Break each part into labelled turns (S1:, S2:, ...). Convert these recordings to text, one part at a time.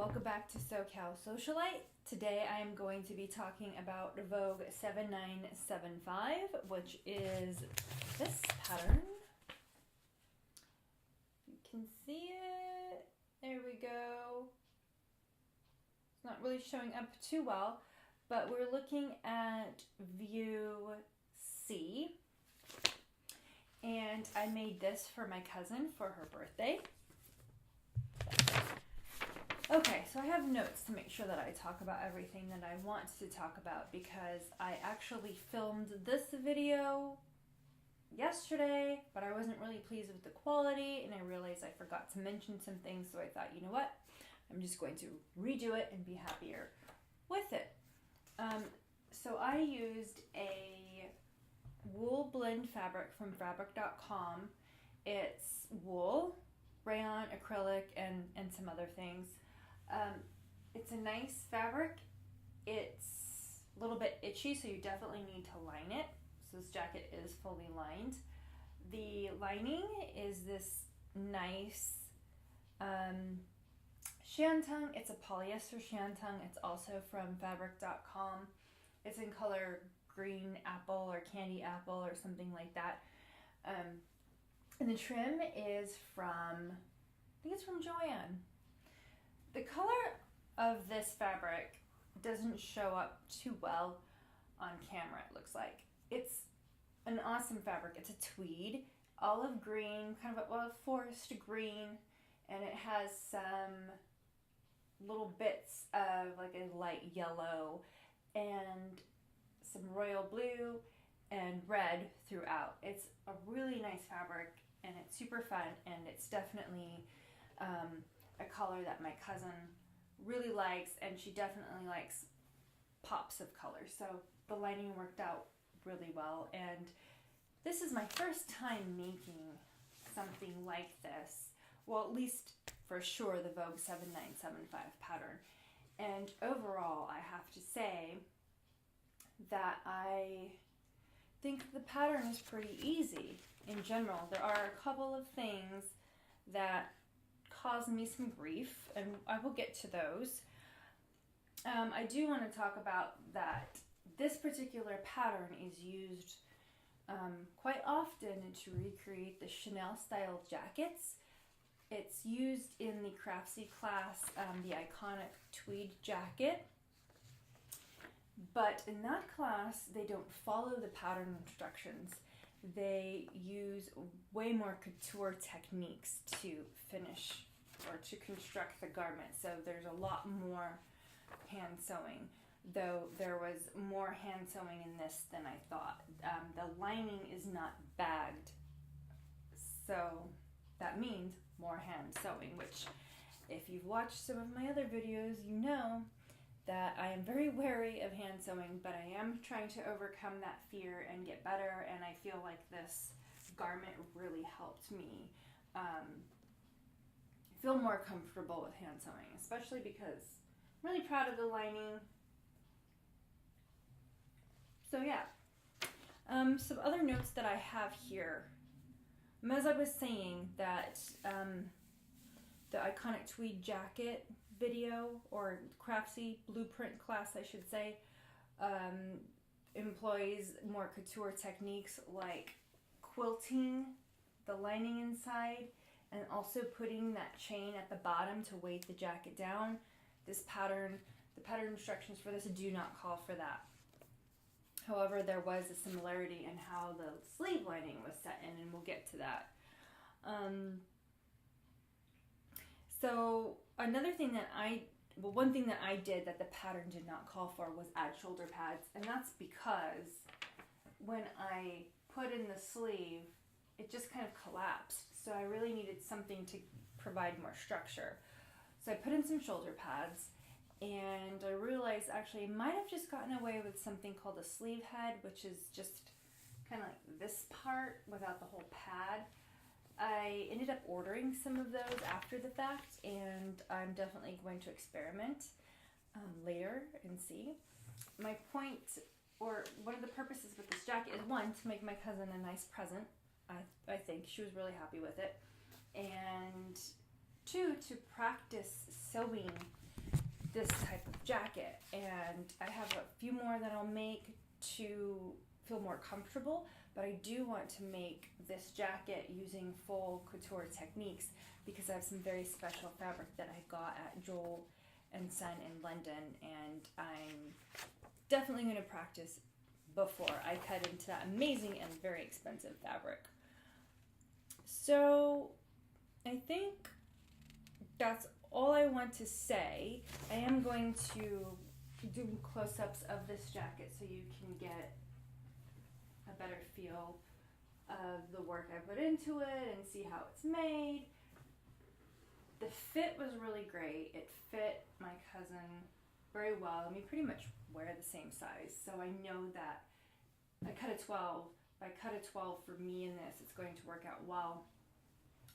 S1: Welcome back to SewCal Socialite. Today I am going to be talking about Vogue 7975, which is this pattern. You can see it. There we go. It's not really showing up too well, but we're looking at view C. And I made this for my cousin for her birthday. Okay, so I have notes to make sure that I talk about everything that I want to talk about because I actually filmed this video yesterday, but I wasn't really pleased with the quality and I realized I forgot to mention some things, so I thought, you know what, I'm just going to redo it and be happier with it. So I used a wool blend fabric from fabric.com. It's wool, rayon, acrylic, and some other things. It's a nice fabric. It's a little bit itchy, so you definitely need to line it. So this jacket is fully lined. The lining is this nice shantung. It's a polyester shantung. It's also from fabric.com. It's in color green apple or candy apple or something like that. And the trim is from, I think it's from Joanne. The color of this fabric doesn't show up too well on camera, it looks like. It's an awesome fabric. It's a tweed, olive green, kind of a forest green, and it has some little bits of like a light yellow and some royal blue and red throughout. It's a really nice fabric and it's super fun, and it's definitely a color that my cousin really likes, and she definitely likes pops of color. So the lining worked out really well, and this is my first time making something like this. Well, at least for sure the Vogue 7975 pattern. And overall, I have to say that I think the pattern is pretty easy in general. There are a couple of things that caused me some grief, and I will get to those. I do want to talk about that this particular pattern is used quite often to recreate the Chanel style jackets. It's used in the Craftsy class, the Iconic Tweed Jacket. But in that class, they don't follow the pattern instructions. They use way more couture techniques to finish or to construct the garment. So there's a lot more hand sewing, though there was more hand sewing in this than I thought. The lining is not bagged, so that means more hand sewing, which if you've watched some of my other videos, you know that I am very wary of hand sewing, but I am trying to overcome that fear and get better, and I feel like this garment really helped me feel more comfortable with hand sewing, especially because I'm really proud of the lining. So yeah, some other notes that I have here. As I was saying, that the Iconic Tweed Jacket video, or Craftsy Bluprint class I should say, employs more couture techniques like quilting the lining inside and also putting that chain at the bottom to weight the jacket down. This pattern, the pattern instructions for this do not call for that. However, there was a similarity in how the sleeve lining was set in, and we'll get to that. So another thing that one thing that I did that the pattern did not call for was add shoulder pads, and that's because when I put in the sleeve, it just kind of collapsed. So I really needed something to provide more structure. So I put in some shoulder pads, and I realized actually I might have just gotten away with something called a sleeve head, which is just kind of like this part without the whole pad. I ended up ordering some of those after the fact, and I'm definitely going to experiment later and see. My point, or one of the purposes with this jacket is, one, to make my cousin a nice present. I think she was really happy with it. And two, to practice sewing this type of jacket, and I have a few more that I'll make to feel more comfortable, but I do want to make this jacket using full couture techniques because I have some very special fabric that I got at Joel and Son in London, and I'm definitely going to practice before I cut into that amazing and very expensive fabric. So I think that's all I want to say. I am going to do close-ups of this jacket so you can get a better feel of the work I put into it and see how it's made. The fit was really great. It fit my cousin very well, and we pretty much wear the same size, so I know that I cut a 12. If I cut a 12 for me in this, it's going to work out well.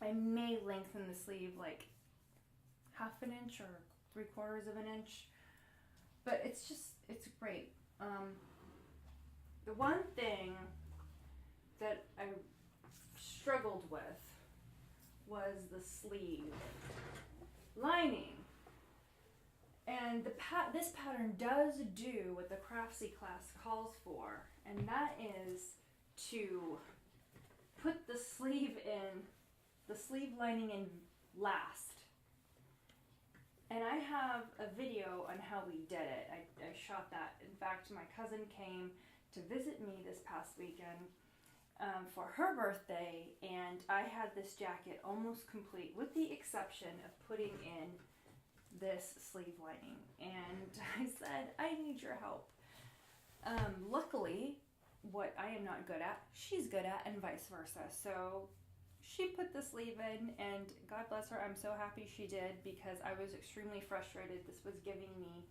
S1: I may lengthen the sleeve like half an inch or 3/4 of an inch, but it's great. The one thing that I struggled with was the sleeve lining. And this pattern does do what the Craftsy class calls for, and that is to put the sleeve lining in last. And I have a video on how we did it. I shot that. In fact, my cousin came to visit me this past weekend for her birthday, and I had this jacket almost complete with the exception of putting in this sleeve lining, and I said, I need your help. Luckily, what I am not good at, she's good at, and vice versa. So she put the sleeve in, and God bless her, I'm so happy she did, because I was extremely frustrated. This was giving me,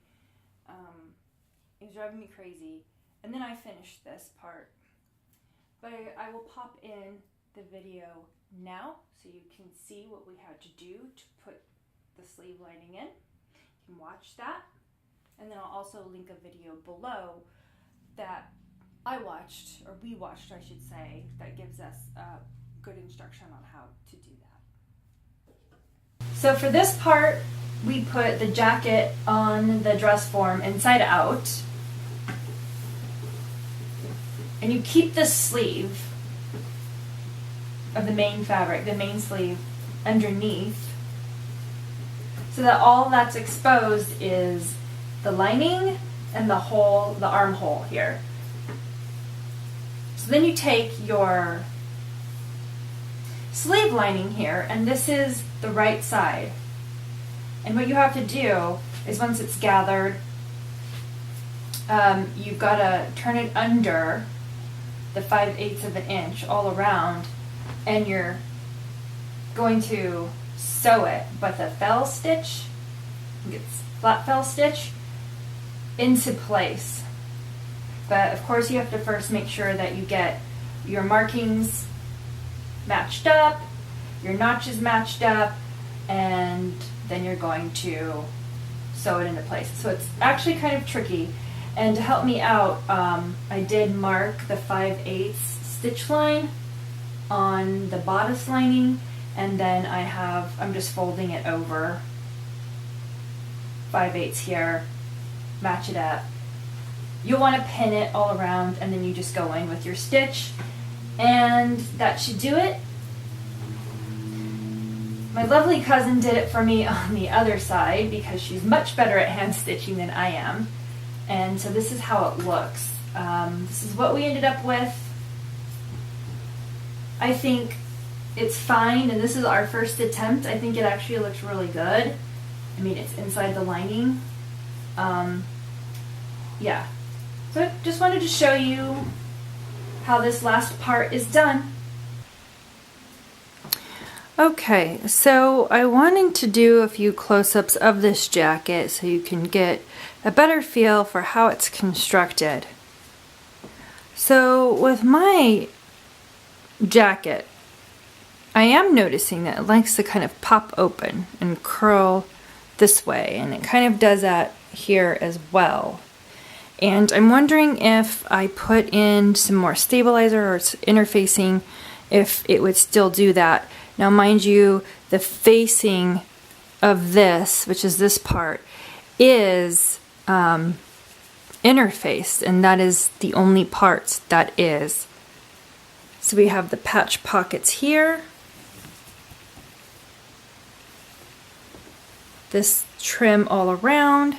S1: it was driving me crazy. And then I finished this part. But I will pop in the video now so you can see what we had to do to put the sleeve lining in. You can watch that, and then I'll also link a video below that we watched I should say, that gives us good instruction on how to do that. So for this part, we put the jacket on the dress form inside out, and you keep the sleeve of the main fabric, the main sleeve, underneath, so that all that's exposed is the lining and the armhole here. So then you take your sleeve lining here, and this is the right side. And what you have to do is, once it's gathered, you've got to turn it under the 5/8 of an inch all around, and you're going to sew it, but the fell stitch, it's flat fell stitch, into place. But of course you have to first make sure that you get your markings matched up, your notches matched up, and then you're going to sew it into place. So it's actually kind of tricky. And to help me out, I did mark the 5/8 stitch line on the bodice lining, and then I'm just folding it over 5/8 here, match it up. You'll want to pin it all around, and then you just go in with your stitch, and that should do it. My lovely cousin did it for me on the other side because she's much better at hand stitching than I am. And so this is how it looks. This is what we ended up with. I think it's fine, and this is our first attempt. I think it actually looks really good. I mean, it's inside the lining. Yeah. So I just wanted to show you how this last part is done. Okay, so I wanted to do a few close-ups of this jacket so you can get a better feel for how it's constructed. So with my jacket, I am noticing that it likes to kind of pop open and curl this way, and it kind of does that here as well. And I'm wondering if I put in some more stabilizer or interfacing, if it would still do that. Now mind you, the facing of this, which is this part, is interfaced, and that is the only part that is. So we have the patch pockets here. This trim all around.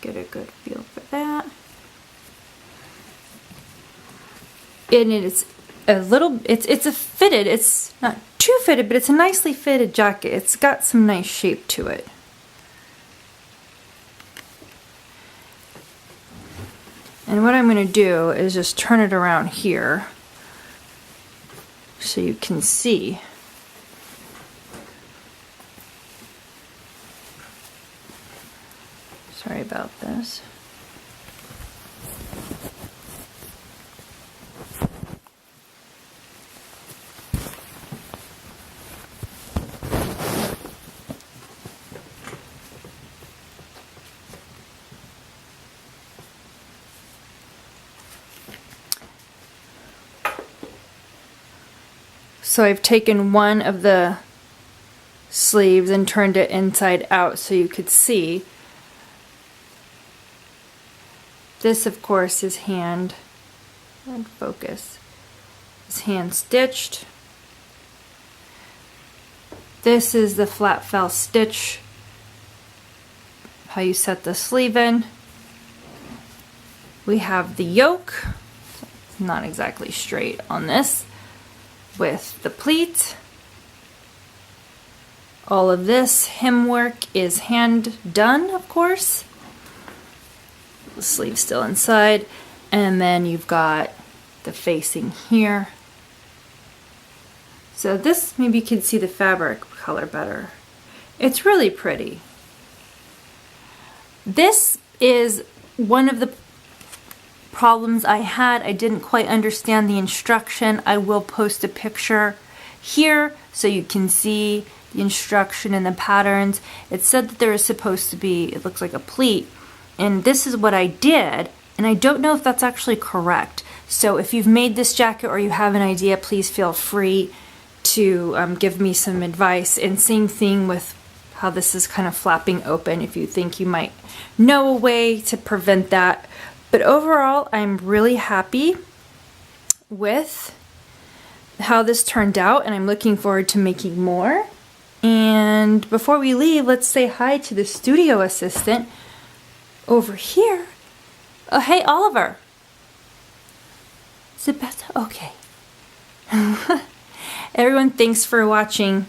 S1: Get a good feel for that. And it's a little, it's a fitted, it's not too fitted, but it's a nicely fitted jacket. It's got some nice shape to it. And what I'm going to do is just turn it around here so you can see. Sorry about this. So I've taken one of the sleeves and turned it inside out so you could see. This, of course, is hand, and focus, is hand stitched. This is the flat fell stitch, how you set the sleeve in. We have the yoke, not exactly straight on this, with the pleat. All of this hem work is hand done, of course. The sleeve still inside, and then you've got the facing here. So this, maybe you can see the fabric color better. It's really pretty. This is one of the problems I had. I didn't quite understand the instruction. I will post a picture here so you can see the instruction and the patterns. It said that there is supposed to be, it looks like a pleat, and this is what I did, and I don't know if that's actually correct. So if you've made this jacket or you have an idea, please feel free to give me some advice. And same thing with how this is kind of flapping open, if you think you might know a way to prevent that. But overall, I'm really happy with how this turned out, and I'm looking forward to making more. And before we leave, let's say hi to the studio assistant over here. Oh, hey, Oliver. Is it better? Okay. Everyone, thanks for watching.